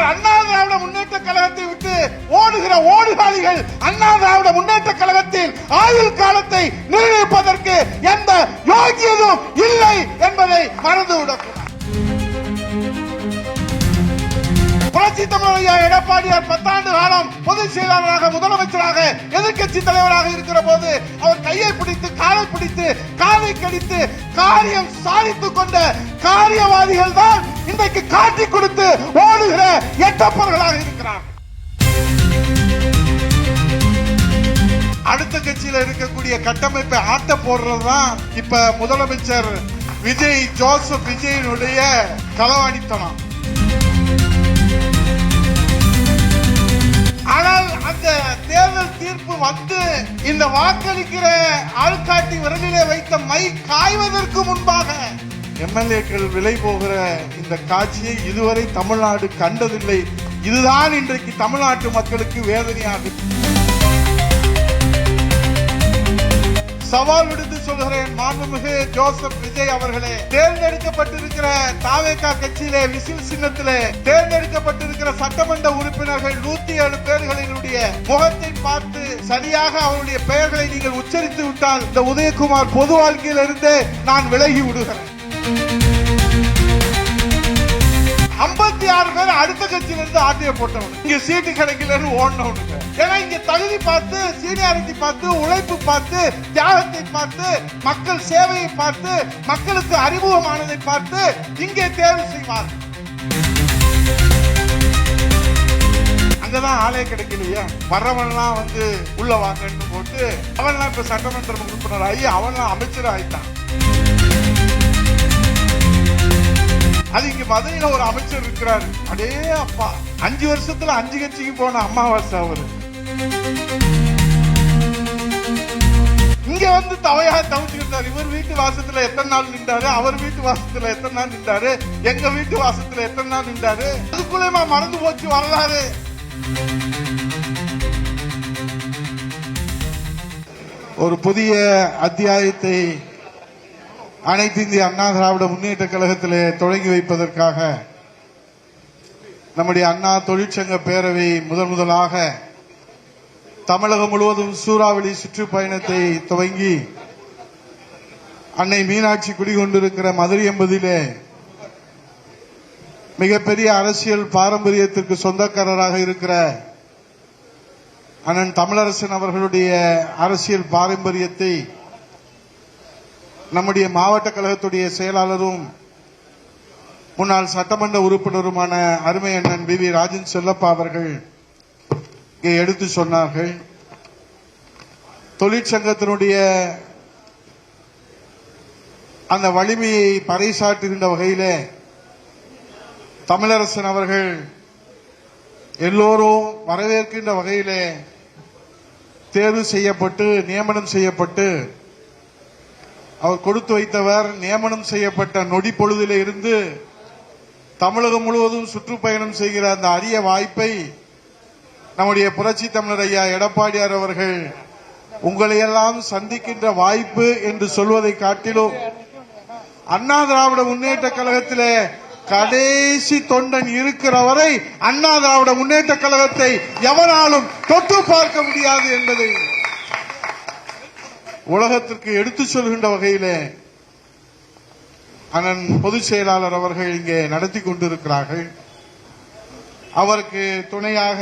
ஆனால் அண்ணா திராவிட முன்னேற்ற கழகத்தை விட்டு ஓடுகிற ஓடுகாலிகள் அண்ணா திராவிட முன்னேற்ற கழகத்தில் ஆயுள் காலத்தை நிர்ணயிப்பதற்கு எந்த யோகியதும் இல்லை என்பதை மறந்துவிடக்கூடாது. புரட்சி தமிழர் எடப்பாடியார் 10 ஆண்டு காலம் பொதுச் செயலாளராக, முதலமைச்சராக, எதிர்க்கட்சி தலைவராக இருக்கிற போது அவர் கையை பிடித்து, காலை பிடித்து, காதை கடித்து காரியம் சாதித்துக் கொண்ட காரியவாதிகள் தான் இன்றைக்கு காட்டி கொடுத்து ஓடுகிற எட்டப்பர்களாக இருக்கிறார். அடுத்த கட்சியில இருக்கக்கூடிய கட்டமைப்பை ஆட்ட போடுறதுதான் இப்ப முதலமைச்சர் விஜய், ஜோசப் விஜயனுடைய களவாணித்தனம். ஆனால் அந்த தேர்தல் தீர்ப்பு வந்து இந்த வாக்களிக்கிற ஆள்காட்டி விரலிலே வைத்த மை காய்வதற்கு முன்பாக எம்எல்ஏக்கள் விலை போகிற இந்த காட்சியை இதுவரை தமிழ்நாடு கண்டதில்லை. இதுதான் இன்றைக்கு தமிழ்நாட்டு மக்களுக்கு வேதனையாகும். சவால் விடுத்து சொல்கிறேன், மாண்புமிகு ஜோசப் விஜய் அவர்களே, தேர்ந்தெடுக்கப்பட்டிருக்கிற தாவேகா கட்சியிலே விசில் சின்னத்திலே தேர்ந்தெடுக்கப்பட்டிருக்கிற சட்டமன்ற உறுப்பினர்கள் 107 பேர்களினுடைய முகத்தை பார்த்து சரியாக அவருடைய பெயர்களை நீங்கள் உச்சரித்து விட்டால் இந்த உதயகுமார் பொது வாழ்க்கையில் இருந்தே நான் விலகி விடுகிறேன். 56 பேர் அடுத்த கட்சியில இருந்து ஆட்டிய போட்டவங்க, இங்க சீட்டு கிடைக்கலன்னு ஓடினவனுங்க. ஏன்னா இங்க தகுதி பார்த்து, சீனியாரிட்டி பார்த்து, உழைப்பு பார்த்து, தியாகத்தை பார்த்து, மக்கள் சேவையை பார்த்து, மக்களுக்கு அறிமுகமானதை பார்த்து இங்கே தேர்வு செய்வார். அங்கதான் ஆளே கிடைக்கலையா, வர்றவன்லாம் வந்து உள்ள வாங்கன்னு போட்டு அவன்லாம் இப்ப சட்டமன்ற உறுப்பினர் ஆகி அவன்லாம் அமைச்சர் ஆயிட்டான். அது இங்க மதுரையில ஒரு அமைச்சர் இருக்கிறாரு, அடே அப்பா 5 வருஷத்துல 5 கட்சிக்கு போன அம்மாவாசை அவரு. இங்க வந்து தவையா தவிச்சுக்கிட்டாரு. இவர் வீட்டு வாசத்துல எத்தனை நாள் நின்றாரு, அவர் வீட்டு வாசத்துல எத்தனை நாள் நின்றாரு, எங்க வீட்டு வாசத்துல எத்தனை நாள் நின்றாரு, அதுக்குள்ளேயுமா மறந்து போச்சு வரலாறு. ஒரு புதிய அத்தியாயத்தை அனைத்து இந்திய அண்ணா திராவிட முன்னேற்ற கழகத்திலே தொடங்கி வைப்பதற்காக நம்முடைய அண்ணா தொழிற்சங்க பேரவை முதலாக தமிழகம் முழுவதும் சூறாவளி சுற்றுப்பயணத்தை துவங்கி அன்னை மீனாட்சி குடிகொண்டிருக்கிற மதுரை 80 மிகப்பெரிய அரசியல் பாரம்பரியத்திற்கு சொந்தக்காரராக இருக்கிற அண்ணன் தமிழரசன் அவர்களுடைய அரசியல் பாரம்பரியத்தை நம்முடைய மாவட்ட கழகத்துடைய செயலாளரும் முன்னாள் சட்டமன்ற உறுப்பினருமான அருமை அண்ணன் வி ராஜன் செல்லப்பா அவர்கள் இங்கே எடுத்து சொன்னார்கள். தொழிற்சங்கத்தினுடைய அந்த வலிமையை பறைசாற்றுகின்ற வகையிலே தமிழரசன் அவர்கள் எல்லோரும் வரவேற்கின்ற வகையிலே தேர்வு செய்யப்பட்டு நியமனம் செய்யப்பட்டு அவர் கொடுத்து வைத்தவர். நியமனம் செய்யப்பட்ட நொடி பொழுதிலே இருந்து தமிழகம் முழுவதும் சுற்றுப்பயணம் செய்கிற அந்த அரிய வாய்ப்பை நம்முடைய புரட்சி தமிழர் ஐயா எடப்பாடியார் அவர்கள் உங்களையெல்லாம் சந்திக்கின்ற வாய்ப்பு என்று சொல்வதை காட்டிலும் அண்ணா திராவிட முன்னேற்ற கழகத்திலே கடைசி தொண்டன் இருக்கிற வரை அண்ணா திராவிட முன்னேற்ற கழகத்தை எவராலும் தொட்டு பார்க்க முடியாது என்பதை உலகத்திற்கு எடுத்து சொல்கின்ற வகையிலே அண்ணன் பொதுச் செயலாளர் அவர்கள் இங்கே நடத்தி கொண்டிருக்கிறார்கள். அவருக்கு துணையாக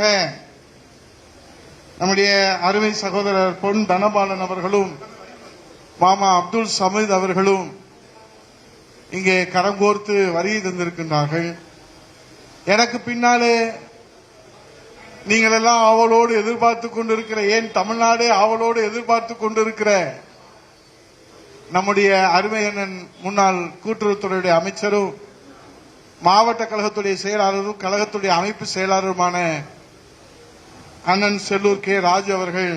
நம்முடைய அருமை சகோதரர் பொன் தனபாலன் அவர்களும் மாமா அப்துல் சமீத் அவர்களும் இங்கே கரம் கோர்த்து வருகை தந்திருக்கின்றார்கள். எனக்கு பின்னாலே நீங்கள் எல்லாம் ஆவலோடு எதிர்பார்த்து கொண்டிருக்கிற, ஏன் தமிழ்நாடே ஆவலோடு எதிர்பார்த்து கொண்டிருக்கிற நம்முடைய அருமை அண்ணன் முன்னாள் கூட்டுறவுத்துறையுடைய அமைச்சரும் மாவட்ட கழகத்துடைய செயலாளரும் கழகத்துடைய அமைப்பு செயலாளருமான அண்ணன் செல்லூர் கே ராஜு அவர்கள்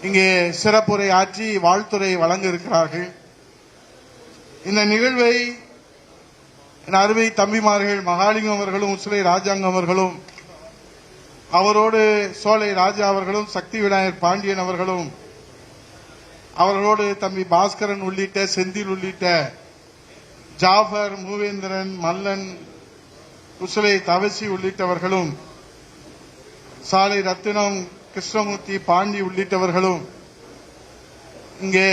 இங்கே சிறப்புரை ஆற்றி வாழ்த்துரை வழங்க இருக்கிறார்கள். இந்த நிகழ்வை என் அருமை தம்பிமார்கள் மகாலிங்கம் அவர்களும் உசிலை ராஜாங்கம் அவர்களும் அவரோடு சோலை ராஜா அவர்களும் சக்தி விநாயகர் பாண்டியன் அவர்களும் அவர்களோடு தம்பி பாஸ்கரன் உள்ளிட்ட செந்தில் உள்ளிட்ட ஜாஃபர் மூவேந்திரன் மல்லன் குசலை தவசி உள்ளிட்டவர்களும், சாலை ரத்தினம், கிருஷ்ணமூர்த்தி, பாண்டி உள்ளிட்டவர்களும் இங்கே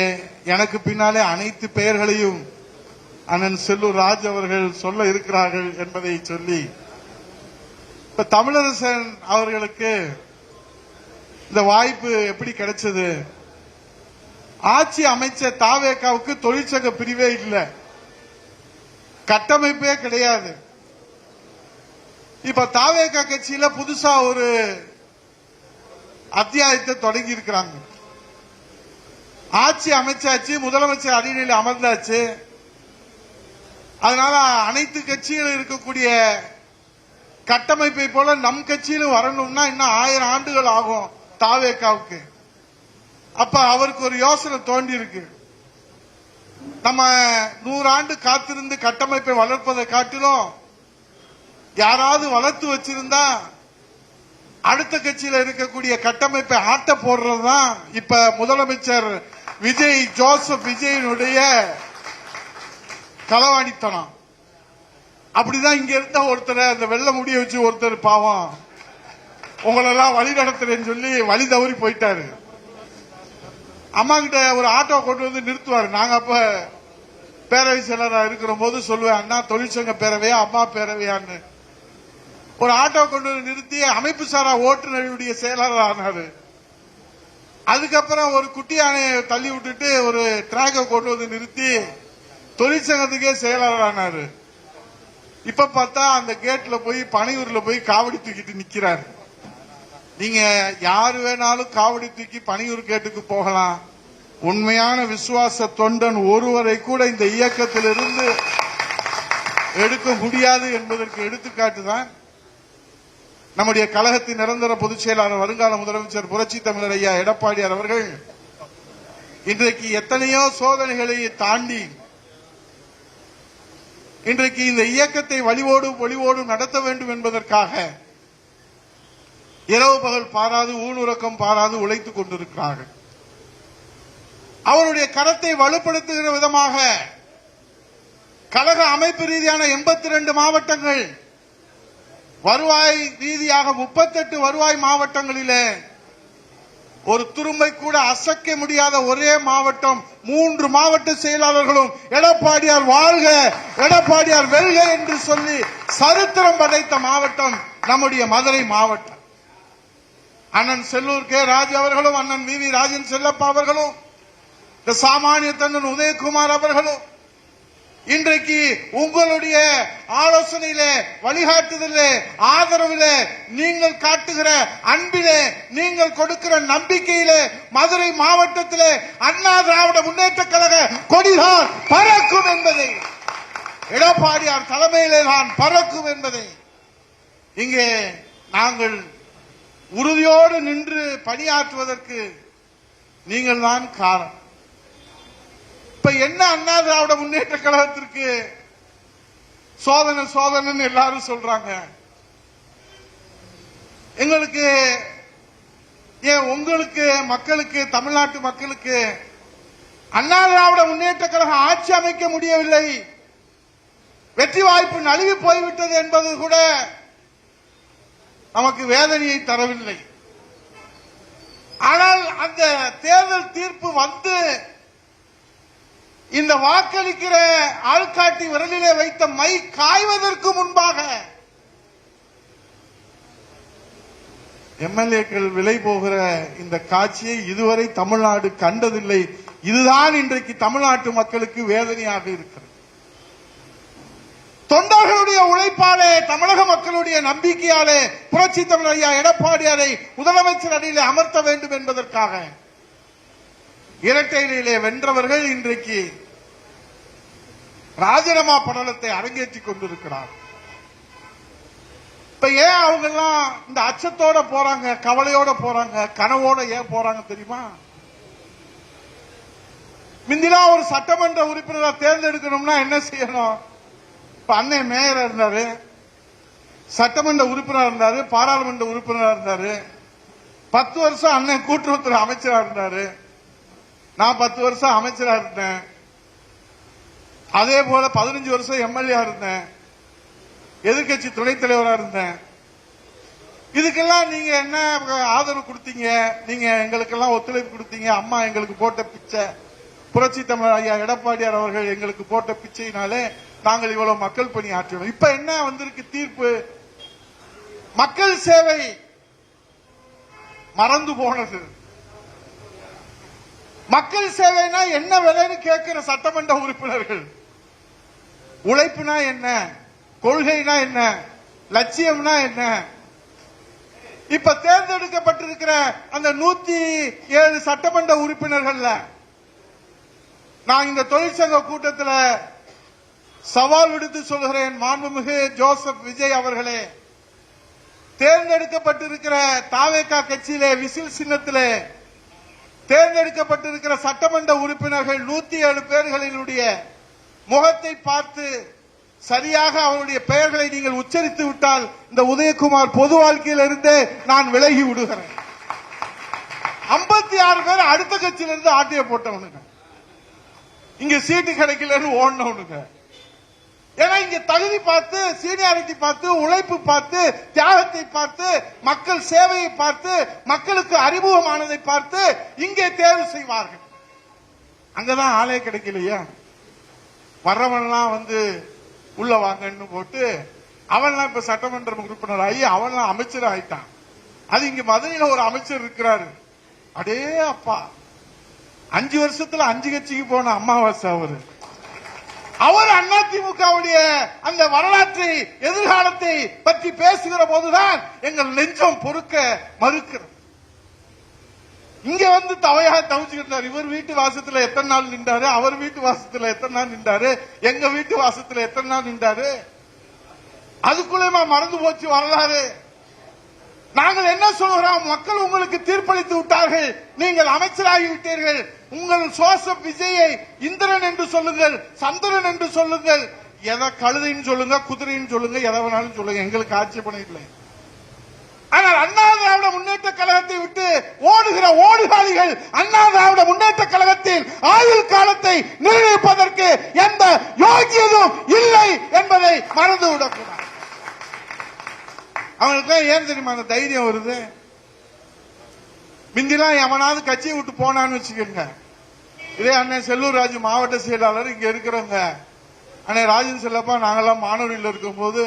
எனக்கு பின்னாலே அனைத்து பெயர்களையும் அண்ணன் செல்லூர் ராஜ் அவர்கள் சொல்ல இருக்கிறார்கள் என்பதை சொல்லி, இப்ப தமிழரசன் அவர்களுக்கு இந்த வாய்ப்பு எப்படி கிடைச்சது? ஆட்சி அமைச்ச தாவேகாவுக்கு தொழிற்சங்க பிரிவே இல்லை, கட்டமைப்பே கிடையாது. இப்ப தாவேகா கட்சியில புதுசா ஒரு அத்தியாயத்தை தொடங்கி இருக்கிறாங்க. ஆட்சி அமைச்சாச்சு, முதலமைச்சர் அடிநிலையில் அமர்ந்தாச்சு. அதனால அனைத்து கட்சிகளும் இருக்கக்கூடிய கட்டமைப்பை போல நம் கட்சியிலும் வரணும்னா இன்னும் 1000 ஆண்டுகள் ஆகும் தாவேகாவுக்கு. அப்ப அவருக்கு ஒரு யோசனை தோண்டி இருக்கு. நம்ம 100 ஆண்டு காத்திருந்து கட்டமைப்பை வளர்ப்பதை காட்டிலும் யாராவது வளர்த்து வச்சிருந்தா அடுத்த கட்சியில இருக்கக்கூடிய கட்டமைப்பை ஆட்ட போடுறதுதான் இப்ப முதலமைச்சர் விஜய், ஜோசப் விஜயனுடைய களவாணித்தனம். அப்படிதான் இங்க இருந்த ஒருத்தர் அந்த வெள்ள முடிய வச்சு ஒருத்தர் பாவம் உங்களெல்லாம் வழி நடத்துறேன்னு சொல்லி வழி தவறி போயிட்டாரு. அம்மா கிட்ட ஒரு ஆட்டோ கொண்டு வந்து நிறுத்துவாரு. நாங்க அப்ப பேரவை செயலராக இருக்கிற போது சொல்லுவேன், அண்ணா தொழிற்சங்க பேரவையா அம்மா பேரவையான்னு. ஒரு ஆட்டோ கொண்டு வந்து நிறுத்தி அமைப்பு சாரா ஓட்டுநருடைய செயலாளர் ஆனாரு. அதுக்கப்புறம் ஒரு குட்டி யானையை தள்ளி விட்டுட்டு ஒரு டிராக்கை கொண்டு வந்து நிறுத்தி தொழிற்சங்கத்துக்கே செயலாளர் ஆனாரு. இப்ப பார்த்தா அந்த கேட்ல போய் பனையூர்ல போய் காவடி தூக்கிட்டு நிக்கிறாரு. நீங்க யாரு வேணாலும் காவடி தூக்கி பனையூர் கேட்டுக்கு போகலாம். உண்மையான விசுவாச தொண்டன் ஒருவரை கூட இந்த இயக்கத்திலிருந்து எடுக்க முடியாது என்பதற்கு எடுத்துக்காட்டுதான் நம்முடைய கழகத்தின் நிரந்தர பொதுச் செயலாளர், வருங்கால முதலமைச்சர் புரட்சி தமிழர் ஐயா எடப்பாடியார் அவர்கள் இன்றைக்கு எத்தனையோ சோதனைகளை தாண்டி இன்றைக்கு இந்த இயக்கத்தை வழிவோடு நடத்த வேண்டும் என்பதற்காக இரவு பகல் பாராது, ஊனுறக்கம் பாராது உழைத்துக் கொண்டிருக்கிறார்கள். அவருடைய கரத்தை வலுப்படுத்துகிற விதமாக கழக அமைப்பு ரீதியான 82 மாவட்டங்கள், வருவாய் ரீதியாக 38 வருவாய் மாவட்டங்களிலே ஒரு துரும்பை கூட அசைக்க முடியாத ஒரே மாவட்டம், 3 மாவட்ட செயலாளர்களும் எடப்பாடியார் வாழ்க, எடப்பாடியார் வெல்க என்று சொல்லி சரித்திரம் படைத்த மாவட்டம் நம்முடைய மதுரை மாவட்டம். அண்ணன் செல்லூர் கே ராஜ் அவர்களும், அண்ணன் வி ராஜன் செல்லப்பா அவர்களும், இந்த சாமானிய தன்னன் உதயகுமார் அவர்களும் இன்றைக்கு உங்களுடைய ஆலோசனையிலே, வழிகாட்டுதலே, ஆதரவிலே, நீங்கள் காட்டுகிற அன்பிலே, நீங்கள் கொடுக்கிற நம்பிக்கையிலே மதுரை மாவட்டத்திலே அண்ணா திராவிட முன்னேற்ற கழக கொடிதான் பறக்கும் என்பதை, எடப்பாடியார் தலைமையிலே தான் பறக்கும் என்பதை இங்கே நாங்கள் உறுதியோடு நின்று பணியாற்றுவதற்கு நீங்கள் தான் காரணம். இப்ப என்ன அண்ணா திராவிட முன்னேற்ற கழகத்திற்கு சோதனை எல்லாரும் சொல்றாங்க. எங்களுக்கு ஏன் உங்களுக்கு, மக்களுக்கு, தமிழ்நாட்டு மக்களுக்கு அண்ணா திராவிட முன்னேற்ற கழகம் ஆட்சி அமைக்க முடியவில்லை, வெற்றி வாய்ப்பு நழுவி போய்விட்டது என்பது கூட நமக்கு வேதனையை தரவில்லை. ஆனால் அந்த தேர்தல் தீர்ப்பு வந்து இந்த வாக்களிக்கிற ஆள்காட்டி விரலிலே வைத்த மை காய்வதற்கு முன்பாக எம்எல்ஏக்கள் விலை போகிற இந்த காட்சியை இதுவரை தமிழ்நாடு கண்டதில்லை. இதுதான் இன்றைக்கு தமிழ்நாட்டு மக்களுக்கு வேதனையாக இருக்கிறது. தொண்டர்களுடைய உழைப்பாலே, தமிழக மக்களுடைய நம்பிக்கையாலே புரட்சி தமிழர் ஐயா எடப்பாடியாரை முதலமைச்சர் அடியிலே அமர்த்த வேண்டும் என்பதற்காக இரட்டையிலே வென்றவர்கள் இன்றைக்கு ராஜினாமா படலத்தை அரங்கேற்றிக் கொண்டிருக்கிறார். இப்ப ஏன் அவங்க எல்லாம் இந்த அச்சத்தோட போறாங்க, கவலையோட போறாங்க, கனவோட ஏன் போறாங்க தெரியுமா? முந்திலாம் ஒரு சட்டமன்ற உறுப்பினரை தேர்ந்தெடுக்கணும்னா என்ன செய்யணும்? இப்ப அண்ணன் மேயரா இருந்தாரு, சட்டமன்ற உறுப்பினர் இருந்தாரு, பாராளுமன்ற உறுப்பினராக இருந்தாரு, 10 வருஷம் அண்ணன் கூட்டுறவுத்துறை அமைச்சராக இருந்தாரு, நான் 10 வருஷம் அமைச்சரா இருந்தேன், அதே போல 15 வருஷம் எம்எல்ஏ இருந்தேன். எதிர்கட்சி துணைத் தலைவரா இருந்தேன். இதுக்கெல்லாம் நீங்க என்ன ஆதரவு கொடுத்தீங்க? நீங்க எங்களுக்கெல்லாம் ஒத்துழைப்பு கொடுத்தீங்க. அம்மா எங்களுக்கு போட்ட பிச்சை, புரட்சி தமிழர் ஐயா எடப்பாடியார் அவர்கள் எங்களுக்கு போட்ட பிச்சையினாலே நாங்கள் இவ்வளவு மக்கள் பணி ஆற்றினோம். இப்ப என்ன வந்திருக்கு தீர்ப்பு? மக்கள் சேவை மறந்து போனது. மக்கள் சேவைனா என்ன விலைன்னு கேட்கிற சட்டமன்ற உறுப்பினர்கள், உழைப்புனா என்ன, கொள்கைனா என்ன, லட்சியம்னா என்ன? இப்ப தேர்ந்தெடுக்கப்பட்டிருக்கிற அந்த 107 சட்டமன்ற உறுப்பினர்கள்ல நான் இந்த தொழிற்சங்க கூட்டத்தில் சவால் விடுத்து சொல்கிறேன், மாண்புமிகு ஜோசப் விஜய் அவர்களே, தேர்ந்தெடுக்கப்பட்டிருக்கிற தாவேகா கட்சியிலே விசில் சின்னத்திலே தேர்ந்தெடுக்கப்பட்டிருக்கிற சட்டமன்ற உறுப்பினர்கள் 107 பேர்களினுடைய முகத்தை பார்த்து சரியாக அவருடைய பெயர்களை நீங்கள் உச்சரித்து விட்டால் இந்த உதயகுமார் பொது வாழ்க்கையில் இருந்தே நான் விலகி விடுகிறேன். 56 பேர் அடுத்த கட்சியிலிருந்து ஆட்டிய போட்டவனுங்க, இங்க சீட்டு கிடைக்கலன்னு ஓடினவனுங்க. ஏன்னா இங்க தகுதி பார்த்து, சீனியாரிட்டி பார்த்து, உழைப்பு பார்த்து, தியாகத்தை பார்த்து, மக்கள் சேவையை பார்த்து, மக்களுக்கு அறிமுகமானதை பார்த்து இங்கே தேர்வு செய்வார்கள். அங்கதான் ஆளே கிடைக்கலையா? வர்றவன்லாம் வந்து உள்ள வாங்கன்னு போட்டு அவன்லாம் இப்ப சட்டமன்ற உறுப்பினர் ஆகி அவன்லாம் அமைச்சர் ஆயிட்டான். அது இங்க மதுரையில ஒரு அமைச்சர் இருக்கிறாரு. அடே அப்பா, 5 வருஷத்துல 5 கட்சிக்கு போன அம்மாவாசை அவரு. அவர் அதிமுகவுடைய அந்த வரலாற்றை, எதிர்காலத்தை பற்றி பேசுகிற போதுதான் எங்கள் நெஞ்சம் பொறுக்க மறுக்கிறது. இங்க வந்து தவிச்சுக்கிட்டார். இவர் வீட்டு வாசத்துல எத்தனை நாள் நின்றாரு, அவர் வீட்டு வாசத்துல எத்தனை நாள் நின்றாரு, எங்க வீட்டு வாசத்துல எத்தனை நாள் நின்றாரு, அதுக்குள்ளேயுமா மறந்து போச்சு வரலாறு. நாங்கள் என்ன சொல்கிறோம்? மக்கள் உங்களுக்கு தீர்ப்பளித்து விட்டார்கள், நீங்கள் அமைச்சராகி விட்டீர்கள். உங்கள் ஜோசப் விஜயை இந்திரன் என்று சொல்லுங்கள், சந்திரன் என்று சொல்லுங்கள், எதை கழுதைன்னு சொல்லுங்க, குதிரைன்னு சொல்லுங்க, எதை வேணாலும் சொல்லுங்க, எங்களுக்கு ஆட்சேபணம் இல்லை. ஆனால் அண்ணா திராவிட முன்னேற்ற கழகத்தை விட்டு ஓடுகிற ஓடுகாலிகள் அண்ணா திராவிட முன்னேற்ற கழகத்தின் ஆயுள் காலத்தை நிர்ணயிப்பதற்கு எந்த யோகியதும் இல்லை என்பதை மறந்துவிடக்கூடாது. அவங்களுக்கு ஏன் தெரியுமா அந்த தைரியம் வருது? மிந்திலாம் எவனாவது கட்சியை விட்டு போனான்னு வச்சுக்கோங்க, இதே அண்ணன் செல்லூர் ராஜு மாவட்ட செயலாளர், இங்க இருக்கிறவங்க அண்ணன் ராஜன் செல்லப்பா, நாங்கெல்லாம் மாணவர்கள் இருக்கும் போது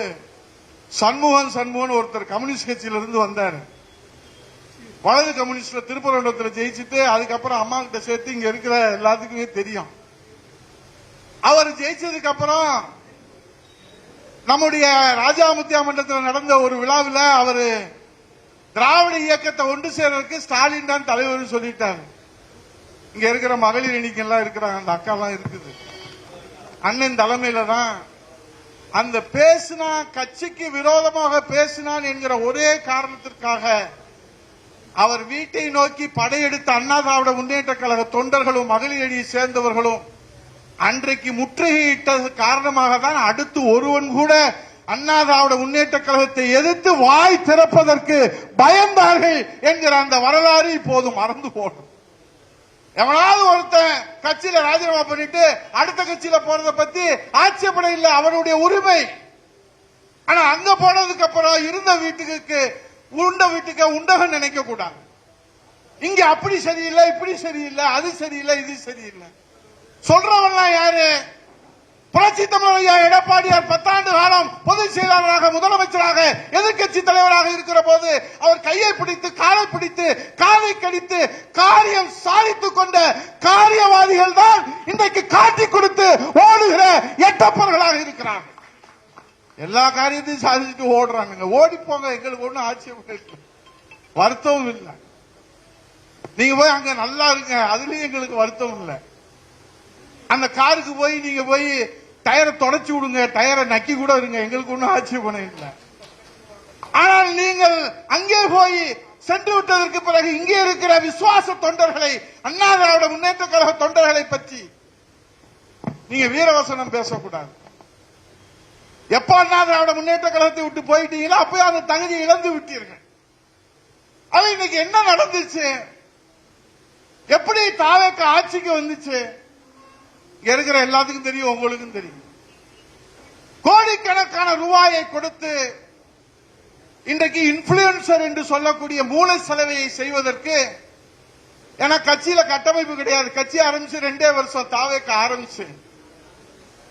சண்முகன் ஒருத்தர் கம்யூனிஸ்ட் கட்சியில இருந்து வந்தாரு. வலது கம்யூனிஸ்ட்ல திருப்பரங்குன்றத்தில் ஜெயிச்சுட்டு அதுக்கப்புறம் அம்மா கிட்ட சேர்த்து இங்க இருக்கிற எல்லாத்துக்குமே தெரியும். அவர் ஜெயிச்சதுக்கு அப்புறம் நம்முடைய ராஜாமுத்தியா மன்றத்தில் நடந்த ஒரு விழாவில் அவரு திராவிட இயக்கத்தை ஒன்று சேர்றதுக்கு ஸ்டாலின் தான் தலைவர் சொல்லிட்டாரு. இங்க இருக்கிற மகளிர் எண்ணிக்கைலாம் இருக்கிறாங்க, அந்த அக்கா எல்லாம் இருக்குது. அண்ணன் தலைமையில தான் அந்த பேசினா, கட்சிக்கு விரோதமாக பேசினான் என்கிற ஒரே காரணத்திற்காக அவர் வீட்டை நோக்கி படையெடுத்த அண்ணா திராவிட முன்னேற்ற கழக தொண்டர்களும் மகளிர் அணியை சேர்ந்தவர்களும் அன்றைக்கு முற்றுகையிட்டது காரணமாக தான் அடுத்து ஒருவன் கூட அண்ணா திராவிட முன்னேற்ற கழகத்தை எதிர்த்து வாய் திறப்பதற்கு பயந்தார்கள் என்கிற அந்த வரலாறு இப்போது மறந்து போடும். எவனாவது ஒருத்தன் கட்சியில ராஜினாமா பண்ணிட்டு அடுத்த கட்சியில போறத பத்தி ஆட்சேபனை இல்லை, அவருடைய உரிமை. ஆனா அங்க போனதுக்கு அப்புறம் இருந்த வீட்டுக்கு உண்ட வீட்டுக்கு உண்டகம் நினைக்க கூடாது. இங்க அப்படி சரியில்லை, இப்படி சரியில்லை, அது சரியில்லை, இது சரியில்லை சொல்றவன் யாரு? புரட்சி தமிழர் ஐயா எடப்பாடியார் 10 ஆண்டு காலம் பொதுச் செயலாளராக, முதலமைச்சராக, எதிர்கட்சி தலைவராக இருக்கிற போது அவர் கையை பிடித்து, காலை பிடித்து, காலை கடித்து காரியம் சாதித்துக் கொண்ட காரியவாதிகள் தான் இன்றைக்கு காட்டி கொடுத்து ஓடுகிற எட்டப்பர்களாக இருக்கிறார்கள். எல்லா காரியத்தையும் சாதிச்சுட்டு ஓடுறாங்க. ஓடி போங்க, எங்களுக்கு ஒன்னும் ஆட்சேபம் வருத்தமும் இல்லை. நீங்க போய் அங்க நல்லா இருங்க, அதுலயும் எங்களுக்கு வருத்தம் இல்லை. அந்த காருக்கு போய் நீங்க போய் டயரை தொடச்சு விடுங்க, டயரை நக்கி கூட இருங்க, எங்களுக்கு ஒன்னும் ஆட்சேபனை இல்லை. ஆனால் நீங்கள் அங்கே போய் சென்று விட்டதற்கு பிறகு இங்கே இருக்கிற விசுவாச தொண்டர்களை, அண்ணா திராவிட முன்னேற்ற கழக தொண்டர்களை பற்றி நீங்க வீரவசனம் பேசக்கூடாது. எப்ப அண்ணா திராவிட முன்னேற்ற கழகத்தை விட்டு போயிட்டீங்களோ அப்ப அந்த தகுதியை இழந்து விட்டீர்கள். அது இன்னைக்கு என்ன நடந்துச்சு? எப்படி தாவேக்க ஆட்சிக்கு வந்துச்சு? இருக்கிற எல்லாத்துக்கும் தெரியும், உங்களுக்கும் தெரியும். கோடிக்கணக்கான ரூபாயை கொடுத்து இன்றைக்கு இன்ஃபுளுசர் என்று சொல்லக்கூடிய மூளை செலவையை செய்வதற்கு ஏன்னா கட்சியில கட்டமைப்பு கிடையாது. கட்சி ஆரம்பிச்சு 2 வருஷம் தாவேக்க ஆரம்பிச்சு.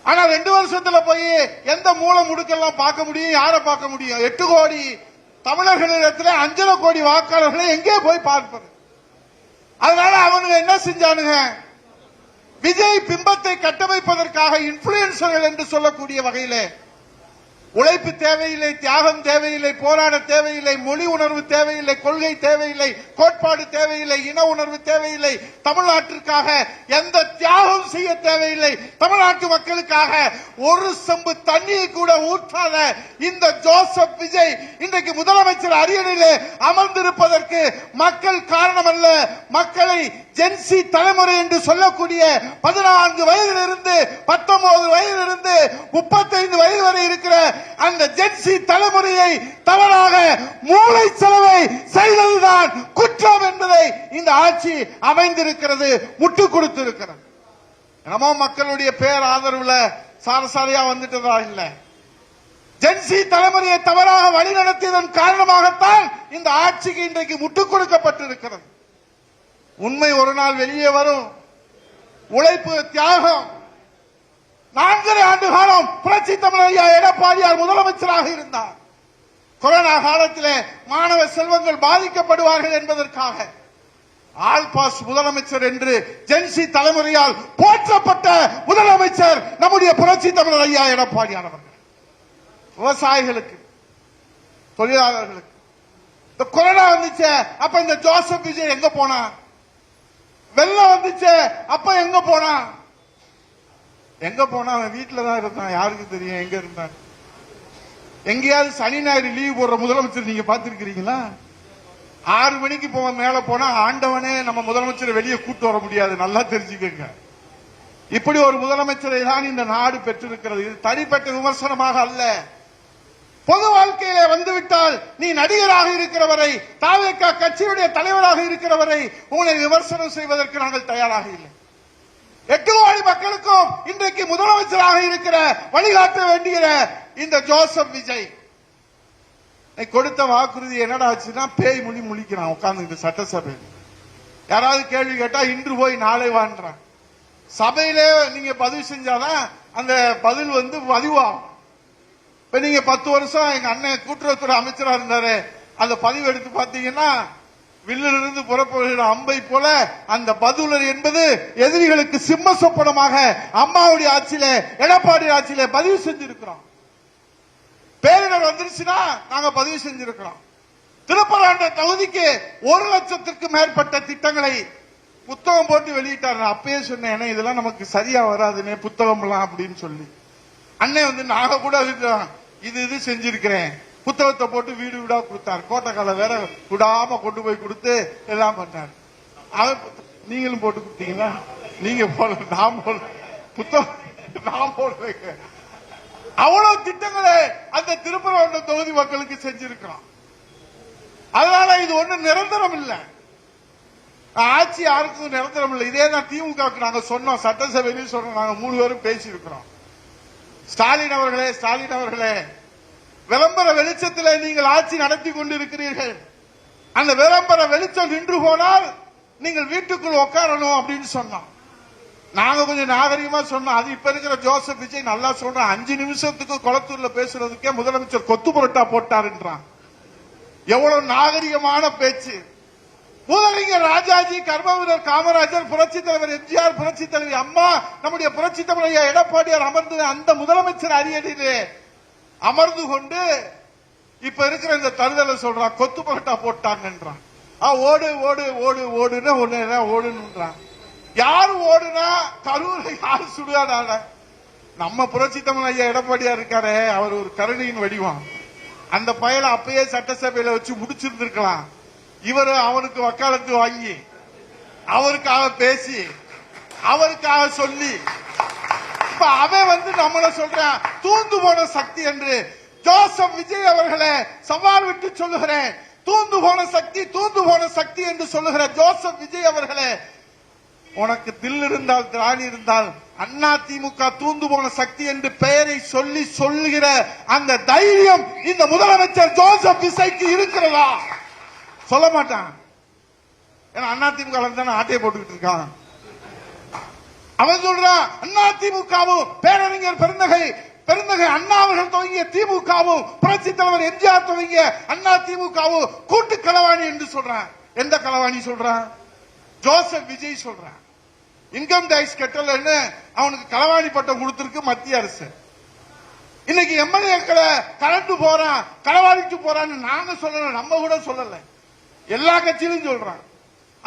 ஆனா 2 வருஷத்துல போய் எந்த மூல முடுக்கெல்லாம் பார்க்க முடியும்? யாரை பார்க்க முடியும்? 8 கோடி தமிழர்களிடத்துல 5 கோடி வாக்காளர்களை எங்கே போய் பார்ப்பது? அதனால அவனுங்க என்ன செஞ்சானுங்க? விஜய் பிம்பத்தை கட்டமைப்பதற்காக இன்ஃபுளுசர்கள் என்று சொல்லக்கூடிய வகையிலே உழைப்பு தேவையில்லை, தியாகம் தேவையில்லை, போராட தேவையில்லை, மொழி உணர்வு தேவையில்லை, கொள்கை தேவையில்லை, கோட்பாடு தேவையில்லை, இன உணர்வு தேவையில்லை, தமிழ்நாட்டிற்காக எந்த தியாகம் செய்ய தேவையில்லை, தமிழ்நாட்டு மக்களுக்காக ஒரு செம்பு தண்ணியை கூட ஊற்றாத இந்த ஜோசப் விஜய் இன்றைக்கு முதலமைச்சர் அரியணையிலே அமர்ந்திருப்பதற்கு மக்கள் காரணம் அல்ல. மக்களை ஜென்சி தலைமுறை என்று சொல்லக்கூடிய 14 வயதிலிருந்து 19 வயதிலிருந்து 35 வயது வரை இருக்கிற அந்த ஜென்சி தலைமுறையை தவறாக மூளை செலவை செய்ததுதான் குற்றம் என்பதை இந்த ஆட்சி அமைந்திருக்கிறது, முட்டுக் கொடுத்திருக்கிறது. என்னமோ மக்களுடைய பேர் ஆதரவுல சாரசாரியா வந்துட்டதா இல்ல. ஜென்சி தலைமுறையை தவறாக வழிநடத்தியதன் காரணமாகத்தான் இந்த ஆட்சிக்கு இன்றைக்கு முட்டுக் கொடுக்கப்பட்டிருக்கிறது. உண்மை ஒரு நாள் வெளியே வரும். உழைப்பு, தியாகம். 4 ஆண்டு காலம் புரட்சி தமிழர் ஐயா எடப்பாடியார் முதலமைச்சராக இருந்தார். கொரோனா காலத்திலே மாணவ செல்வங்கள் பாதிக்கப்படுவார்கள் என்பதற்காக ஆல் பாஸ் முதலமைச்சர் என்று ஜென்சி தலைமுறையால் போற்றப்பட்ட முதலமைச்சர் நம்முடைய புரட்சி தமிழர் ஐயா எடப்பாடியார் அவர்கள். விவசாயிகளுக்கு, தொழிலாளர்களுக்கு இந்த கொரோனா வந்துச்சு, அப்ப இந்த ஜோசப் விஜய் எங்க போனா? வெள்ளம் வந்துச்சு, அப்ப எங்க போனா? எங்க போனா? அவன் வீட்டுல தான் இருந்தான். யாருக்கு தெரியும் எங்க இருந்தான்? எங்கேயாவது சனி ஞாயிறு லீவ் போடுற முதலமைச்சர் நீங்க பாத்திருக்கிறீங்களா? 6 மணிக்கு மேல போனா ஆண்டவனே நம்ம முதலமைச்சரை வெளியே கூட்டு வர முடியாது. நல்லா தெரிஞ்சுக்கங்க. இப்படி ஒரு முதலமைச்சரை தான் இந்த நாடு பெற்றிருக்கிறது. இது தனிப்பட்ட விமர்சனமாக அல்ல. பொது வாழ்க்கையிலே வந்துவிட்டால் நீ நடிகராக இருக்கிறவரை, தாவேக கட்சியுடைய தலைவராக இருக்கிறவரை உங்களை விமர்சனம் செய்வதற்கு நாங்கள் தயாராக இல்லை. 8 கோடி மக்களுக்கும் இன்றைக்கு முதலமைச்சராக இருக்கிற வழிகாட்ட வேண்டிய இந்த ஜோசப் விஜய் கொடுத்த வாக்குறுதி என்னடா ஆச்சுன்னா பேய் மொழி முழிக்கிறான் உட்கார்ந்து சட்டசபையில். யாராவது கேள்வி கேட்டா இன்று போய் நாளை வான்றான். சபையிலே நீங்க பதிவு செஞ்சாதான் அந்த பதில் பதிவாகும். இப்ப நீங்க 10 வருஷம் எங்க அண்ணன் கூட்டுறவுத்துறை அமைச்சரா இருந்தாரு, அந்த பதிவு எடுத்து பாத்தீங்கன்னா வில்லிலிருந்து புறப்படுகிற அம்பை போல அந்த பதிலர் என்பது எதிரிகளுக்கு சிம்ம சொப்பனமாக அம்மாவுடைய ஆட்சியில, எடப்பாடி ஆட்சியில பதிவு செஞ்சிருக்கிறோம். பேரிடர் வந்துருச்சுன்னா நாங்க பதிவு செஞ்சிருக்கிறோம். திருப்பரங்குன்ற தொகுதிக்கு 1 லட்சத்திற்கு மேற்பட்ட திட்டங்களை புத்தகம் போட்டு வெளியிட்டாரு. அப்பயே சொன்னேன் இதெல்லாம் நமக்கு சரியா வராதுன்னு புத்தகம் எல்லாம் அப்படின்னு சொல்லி. அண்ணன் நாங்க கூட இது செஞ்சிருக்கிறேன் புத்தகத்தை போட்டு வீடு வீடா கொடுத்தார். கோட்டைக்கால வேற விடாம கொண்டு போய் கொடுத்து எல்லாம் பண்ணார். நீங்களும் போட்டு கொடுத்தீங்களா? நீங்க போல, நான் போல, புத்தகம் நான் போல. அவ்வளவு திட்டங்களை அந்த திருப்பரங்குன்ற தொகுதி மக்களுக்கு செஞ்சிருக்கிறோம். அதனால இது ஒண்ணு நிரந்தரம் இல்லை. ஆட்சி யாருக்கும் நிரந்தரம் இல்லை. இதே தான் திமுக நாங்க சொன்னோம், சட்டசபையிலும் சொன்னோம். நாங்க 3 பேரும் பேசி இருக்கிறோம். ஸ்டாலின் அவர்களே விளம்பர வெளிச்சத்தில் நீங்கள் ஆட்சி நடத்தி கொண்டிருக்கிறீர்கள். அந்த விளம்பர வெளிச்சம் நின்று போனால் நீங்கள் வீட்டுக்குள் உட்காரணும் அப்படின்னு சொன்னோம். நாங்க கொஞ்சம் நாகரிகமா சொன்னோம். அது இப்ப இருக்கிற ஜோசப் விஜய் நல்லா சொல்றான். 5 நிமிஷத்துக்கு குளத்தூர்ல பேசுறதுக்கே முதலமைச்சர் கொத்து புரட்டா போட்டாருன்றான். எவ்வளவு நாகரிகமான பேச்சு! முதலமைச்சர் ராஜாஜி, கர்மவீரர் காமராஜர், புரட்சி தலைவர் எம்ஜிஆர், புரட்சி தலைவி அம்மா, நம்முடைய புரட்சி தலைவர் எடப்பாடியார் அமர்ந்து அந்த முதலமைச்சர் அரியணையிலே அமர்ந்து கொண்டு இப்ப இருக்கிற இந்த தருதலை சொல்றான், கொத்து புரட்டா போட்டாங்கன்றான். ஓடு ஓடு ஓடு ஓடுன்னு ஒண்ணு ஓடுன்றான். யாரு ஓடுனா கரூரை யாரு சுடுகாடான? நம்ம புரட்சி தமிழ் ஐயா எடப்பாடியார் இருக்காரு, அவர் ஒரு கருணையின் வடிவம். அந்த பயலை அப்பயே சட்டசபையில வச்சு முடிச்சிருந்திருக்கலாம். இவர் அவனுக்கு வக்காலத்து வாங்கி, அவருக்காக பேசி, அவருக்காக சொல்லி, இப்ப அவன் நம்மள சொல்றான் தூந்து போன சக்தி என்று. ஜோசப் விஜய் அவர்களை சவால் விட்டு சொல்லுகிறேன், தூந்து போன சக்தி என்று சொல்லுகிற ஜோசப் விஜய் அவர்களே, உனக்கு தில் இருந்தால் திராணி இருந்தால் அண்ணா திமுக தூந்து போன சக்தி என்று பெயரை சொல்லி சொல்லுகிற அந்த தைரியம் இந்த முதலமைச்சர் ஜோசப் விசைக்கு இருக்கிறதா? சொல்ல மாட்டான். ஏன்னா அண்ணா திமுக தானே ஆட்டையை போட்டுக்கிட்டு இருக்கான். அவன் சொல்றான் அண்ணா திமுகவும் பேரறிஞர் பெருந்தகை அண்ணா அவர்கள் துவங்கிய திமுகவும் புரட்சி தலைவர் எம்ஜிஆர் துவங்கிய அண்ணா திமுகவும் கூட்டு களவாணி என்று சொல்றான். எந்த களவாணி சொல்றான்? ஜோசப் விஜய் சொல்றான். இன்கம் டாக்ஸ் கட்டலன்னு அவனுக்கு களவாணி பட்டம் கொடுத்திருக்கு மத்திய அரசு. இன்னைக்கு எம்எல்ஏக்களை கலந்து போறான், களவாணிட்டு போறான்னு நாங்க சொல்லல, நம்ம கூட சொல்லல, எல்லா கட்சியிலும் சொல்றான்.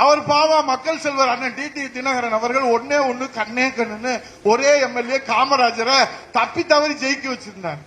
அவர் பாவா மக்கள் செல்வர் அண்ணன் டிடி தினகரன் அவர்கள் ஒன்னே ஒண்ணு கண்ணே கண்ணுன்னு ஒரே எம்எல்ஏ காமராஜரை தப்பி தவறி ஜெயிக்க வச்சிருந்தார்.